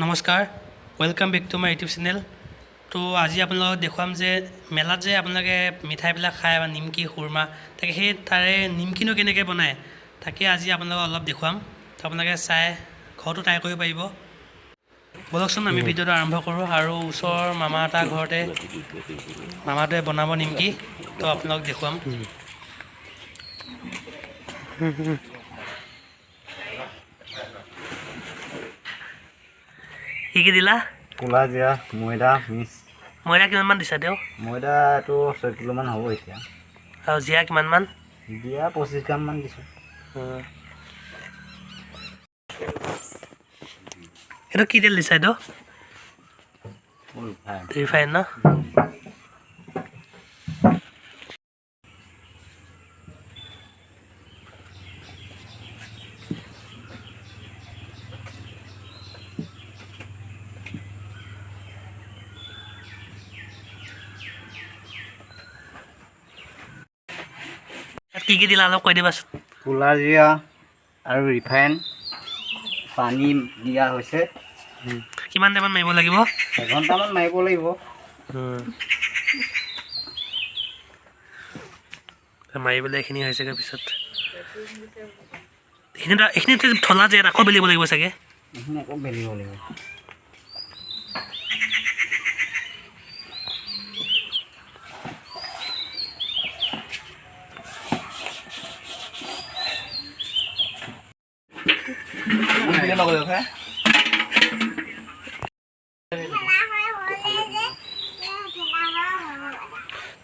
নমস্কাৰ welcome back to my YouTube channel. তো আজি আপোনালোকক দেখুৱাম যে মেলাত যে আপোনালোকে মিঠাইবিলাক খায় বা নিমকি খুৰমা তাকে সেই তাৰে নিমকিনো কেনেকৈ বনায় তাকে আজি আপোনালোকক অলপ দেখুৱাম। তো আপোনালোকে চাই ঘৰতো ট্ৰাই কৰিব পাৰিব। বলকচোন আমি ভিডিঅ'টো আৰম্ভ কৰোঁ। আৰু ওচৰৰ মামা এটা ঘৰতে মামাটোৱে বনাব নিমকি, তো আপোনালোকক দেখুৱাম। কি দিলা? কোলা জিৰা ময়দা মিক্স। ময়দা কিমানমান দিছা তেওঁ? ময়দা এইটো 6 কিলোমান হ'ব এতিয়া। আৰু জিৰা কিমানমান? জিৰা 25 গ্ৰামমান দিছোঁ। এইটো কি তেল দিছা? এইটো ৰিফাইন ন? কি দিলা অলপ কৈ দিবাচোন। কোলা জিৰা আৰু ৰিফাইন পানী দিয়া হৈছে। কিমান টাইমত মাৰিব লাগিব? এঘণ্টামান মাৰিব লাগিব। মাৰিবলৈ এইখিনি হৈছেগৈ। পিছত এইখিনি থলা যে আকৌ বেলিব লাগিব চাগে। এইখিনি আকৌ বেলিব লাগিব।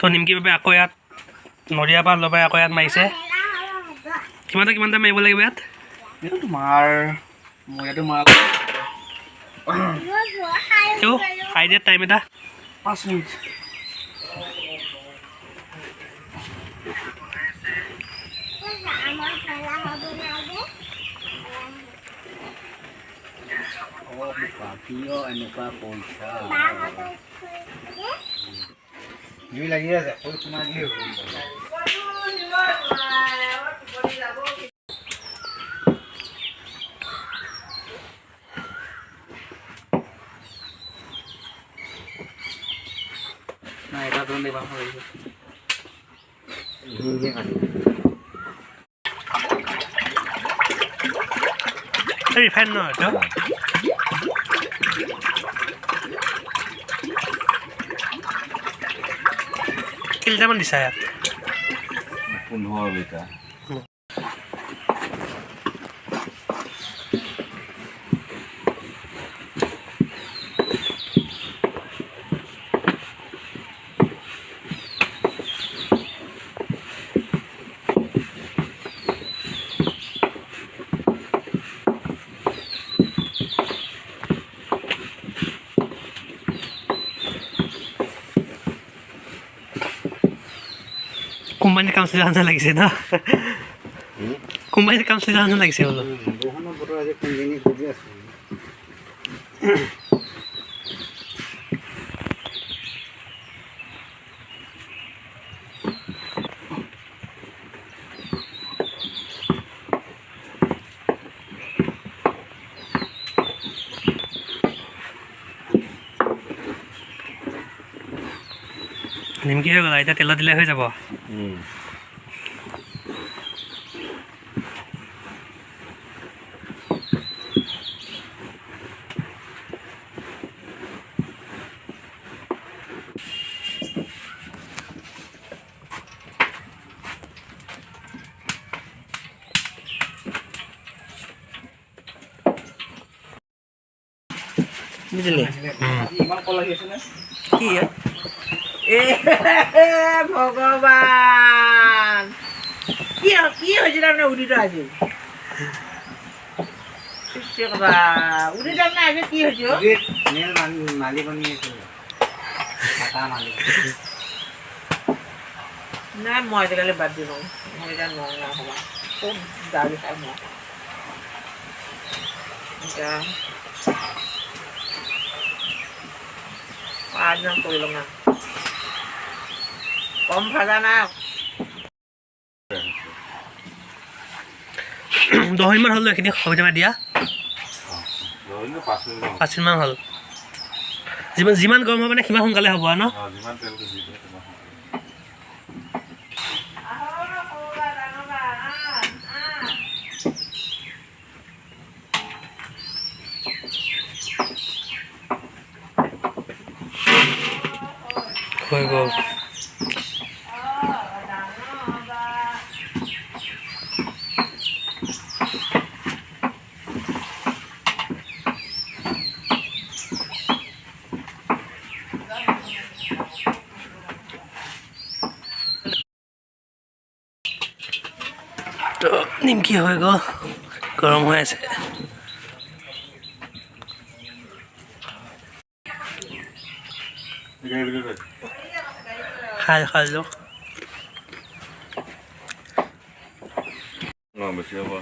তো নিমকিৰ বাবে আকৌ ইয়াত নৰিয়া পাত লবাই আকৌ ইয়াত মাৰিছে। কিমান টাইম মাৰিব লাগিব ইয়াত? এইটো তোমাৰ ময়দাটো মাৰা তেওঁ খাই দিয়াত টাইম এটা 5 মিনিট। এনেকুৱা পইচা লাগি আছে তোমাৰ না এটা তুমি দেবা হইছে হিংগে কাটি ৰিফাইন ন এইটো? কি লিটাৰমান দিছা ইয়াত? 15 লিটাৰ। কোম্পানীৰ কাম চলি অহা লাগিছে ন? কোম্পানীৰ কাম চলি অহা লাগিছে বোলো। বৰষুণৰ বতৰ আজি কোম্পানী খুজি আছে। নিমকি হৈ গ'ল, এতিয়া তেলত দিলে হৈ যাব। ইমান কল আহি আছে নে? কি ভগৱান কি কি হৈছিল আপোনাৰ উদিত আজি? উদিত আপোনাৰ আজি কি হৈছিল? নাই মই আজিকালি বাদ দিলোঁ। মই এতিয়া নোৱাৰোঁ সময় খুব গালি খাই মই এতিয়া পাঁচজন কৰি লওঁ না কম ভাজা নাই। 10 মিনিটমান হ'লেও এইখিনি সুবিধা দিয়া। 5 মিনিটমান হ'ল যিমান গৰম হ'ব মানে সিমান সোনকালে হ'ব আৰু ন হৈ গ'ল তো নিমকি হৈ গ'ল গৰম হৈ আছে খাই লওঁ বেছি হ'ব